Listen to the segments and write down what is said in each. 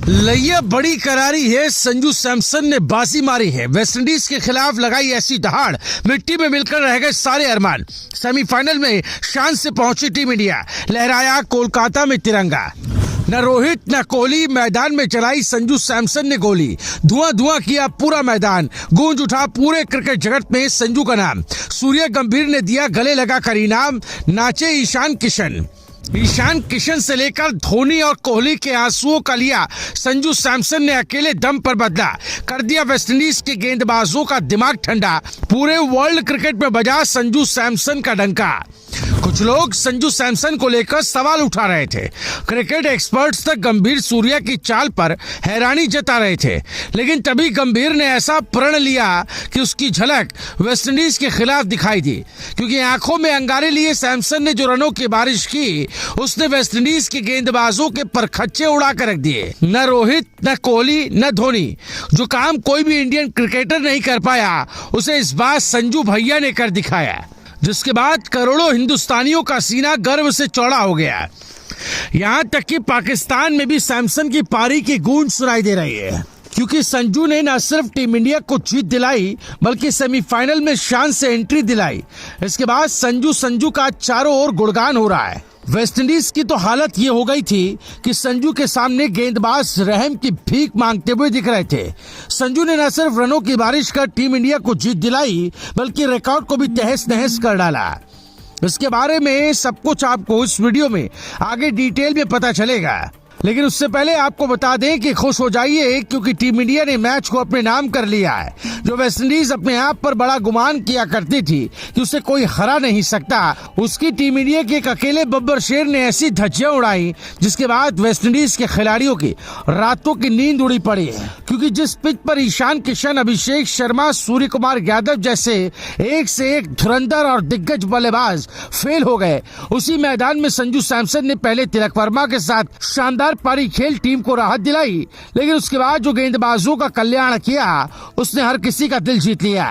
लैया बड़ी करारी है। संजू सैमसन ने बाजी मारी है। वेस्टइंडीज के खिलाफ लगाई ऐसी दहाड़, मिट्टी में मिलकर रह गए सारे अरमान। सेमीफाइनल में शान से पहुंची टीम इंडिया, लहराया कोलकाता में तिरंगा। न रोहित न कोहली, मैदान में चलाई संजू सैमसन ने गोली। धुआं धुआं किया पूरा मैदान, गूंज उठा पूरे क्रिकेट जगत में संजू का नाम। सूर्य गंभीर ने दिया गले लगाकर इनाम, नाचे ईशान किशन। ईशान किशन से लेकर धोनी और कोहली के आंसुओं का लिया संजू सैमसन ने अकेले दम पर बदला, कर दिया वेस्टइंडीज के गेंदबाजों का दिमाग ठंडा। पूरे वर्ल्ड क्रिकेट में बजा संजू सैमसन का डंका। कुछ लोग संजू सैमसन को लेकर सवाल उठा रहे थे। क्रिकेट एक्सपर्ट्स तक गंभीर सूर्या की चाल पर हैरानी जता रहे थे, लेकिन तभी गंभीर ने ऐसा प्रण लिया कि उसकी झलक वेस्टइंडीज के खिलाफ दिखाई दी। क्योंकि आंखों में अंगारे लिए सैमसन ने जो रनों की बारिश की, उसने वेस्टइंडीज के गेंदबाजों के परखच्चे उड़ा कर रख दिए। न रोहित न कोहली न धोनी, जो काम कोई भी इंडियन क्रिकेटर नहीं कर पाया, उसे इस बार संजू भैया ने कर दिखाया, जिसके बाद करोड़ों हिंदुस्तानियों का सीना गर्व से चौड़ा हो गया। यहाँ तक कि पाकिस्तान में भी सैमसन की पारी की गूंज सुनाई दे रही है, क्योंकि संजू ने न सिर्फ टीम इंडिया को जीत दिलाई, बल्कि सेमीफाइनल में शान से एंट्री दिलाई। इसके बाद संजू का चारों ओर गुणगान हो रहा है। वेस्टइंडीज की तो हालत ये हो गई थी कि संजू के सामने गेंदबाज रहम की भीख मांगते हुए दिख रहे थे। संजू ने न सिर्फ रनों की बारिश कर टीम इंडिया को जीत दिलाई, बल्कि रिकॉर्ड को भी तहस नहस कर डाला। इसके बारे में सब कुछ आपको इस वीडियो में आगे डिटेल में पता चलेगा, लेकिन उससे पहले आपको बता दें कि खुश हो जाइए, क्योंकि टीम इंडिया ने मैच को अपने नाम कर लिया है। जो वेस्टइंडीज अपने आप पर बड़ा गुमान किया करती थी कि उसे कोई हरा नहीं सकता, उसकी टीम इंडिया के एक अकेले बब्बर शेर ने ऐसी धज्जियां उड़ाई, जिसके बाद वेस्टइंडीज के खिलाड़ियों की रातों की नींद उड़ी पड़ी है। क्योंकि जिस पिच पर ईशान किशन, अभिषेक शर्मा, सूर्य कुमार यादव जैसे एक से एक धुरंधर और दिग्गज बल्लेबाज फेल हो गए, उसी मैदान में संजू सैमसन ने पहले तिलक वर्मा के साथ शानदार पारी खेल टीम को राहत दिलाई। लेकिन उसके बाद जो गेंदबाजों का कल्याण किया, उसने हर किसी का दिल जीत लिया।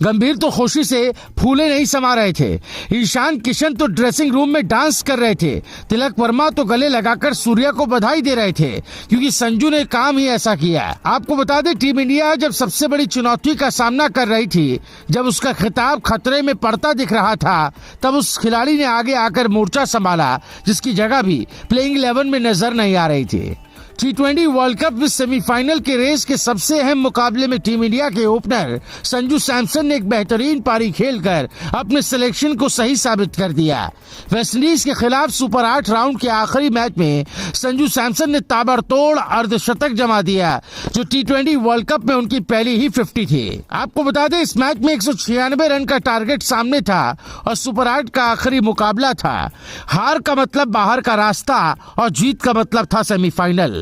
गंभीर तो खुशी से फूले नहीं समा रहे थे, ईशान किशन तो ड्रेसिंग रूम में डांस कर रहे थे, तिलक वर्मा तो गले लगाकर सूर्या को बधाई दे रहे थे, क्योंकि संजू ने काम ही ऐसा किया। आपको बता दें, टीम इंडिया जब सबसे बड़ी चुनौती का सामना कर रही थी, जब उसका खिताब खतरे में पड़ता दिख रहा था, तब उस खिलाड़ी ने आगे आकर मोर्चा संभाला, जिसकी जगह भी प्लेइंग 11 में नजर नहीं आ रही थी। T20 वर्ल्ड कप में सेमीफाइनल के रेस के सबसे अहम मुकाबले में टीम इंडिया के ओपनर संजू सैमसन ने एक बेहतरीन पारी खेलकर अपने सिलेक्शन को सही साबित कर दिया। वेस्टइंडीज के खिलाफ सुपर 8 राउंड के आखिरी मैच में संजू सैमसन ने ताबड़तोड़ अर्धशतक जमा दिया, जो T20 वर्ल्ड कप में उनकी पहली ही 50 थी। आपको बता दें, इस मैच में 196 रन का टारगेट सामने था और सुपर 8 का आखिरी मुकाबला था। हार का मतलब बाहर का रास्ता और जीत का मतलब था सेमीफाइनल।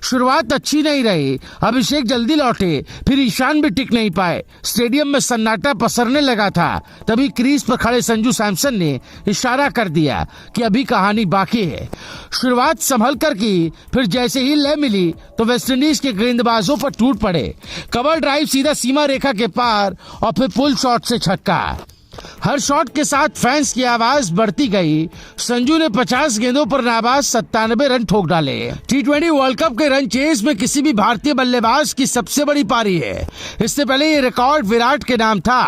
शुरुआत अच्छी नहीं रही, अभिषेक जल्दी लौटे, फिर ईशान भी टिक नहीं पाए। स्टेडियम में सन्नाटा पसरने लगा था। तभी क्रीज पर खड़े संजू सैमसन ने इशारा कर दिया कि अभी कहानी बाकी है। शुरुआत संभल कर की, फिर जैसे ही लय मिली तो वेस्टइंडीज के गेंदबाजों पर टूट पड़े। कवर ड्राइव सीधा सीमा रेखा के पार और फिर पुल शॉट से छक्का। हर शॉट के साथ फैंस की आवाज बढ़ती गई। संजू ने 50 गेंदों पर नाबाद 97 रन ठोक डाले। T20 वर्ल्ड कप के रन चेस में किसी भी भारतीय बल्लेबाज की सबसे बड़ी पारी है। इससे पहले ये रिकॉर्ड विराट के नाम था।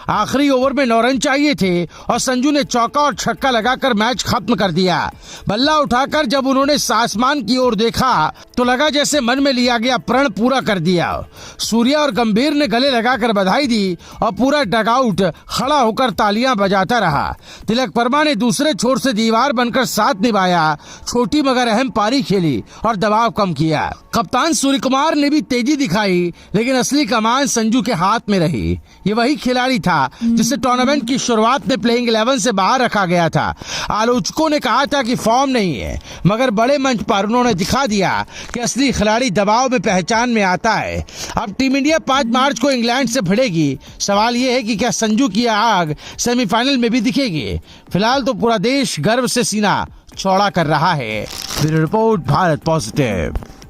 आखिरी ओवर में 9 रन चाहिए थे और संजू ने चौका और छक्का लगाकर मैच खत्म कर दिया। बल्ला उठाकर जब उन्होंने आसमान की ओर देखा, तो लगा जैसे मन में लिया गया प्रण पूरा कर दिया। सूर्या और गंभीर ने गले लगाकर बधाई दी और पूरा डगआउट खड़ा होकर तालियां बजाता रहा। तिलक वर्मा ने दूसरे छोर से दीवार बनकर साथ निभाया, छोटी मगर अहम पारी खेली और दबाव कम किया। कप्तान सूर्य कुमार ने भी तेजी दिखाई, लेकिन असली कमान संजू के हाथ में रही। ये वही खिलाड़ी था जिसे टूर्नामेंट की शुरुआत में प्लेइंग 11 से बाहर रखा गया था। आलोचकों ने कहा था कि फॉर्म नहीं है, मगर बड़े मंच पर उन्होंने दिखा दिया कि असली खिलाड़ी दबाव में पहचान में आता है। अब टीम इंडिया 5 मार्च को इंग्लैंड से भिड़ेगी। सवाल ये है कि क्या संजू की आग सेमीफाइनल में भी दिखेगी। फिलहाल तो पूरा देश गर्व से सीना चौड़ा कर रहा है। Bureau report, Bharat positive.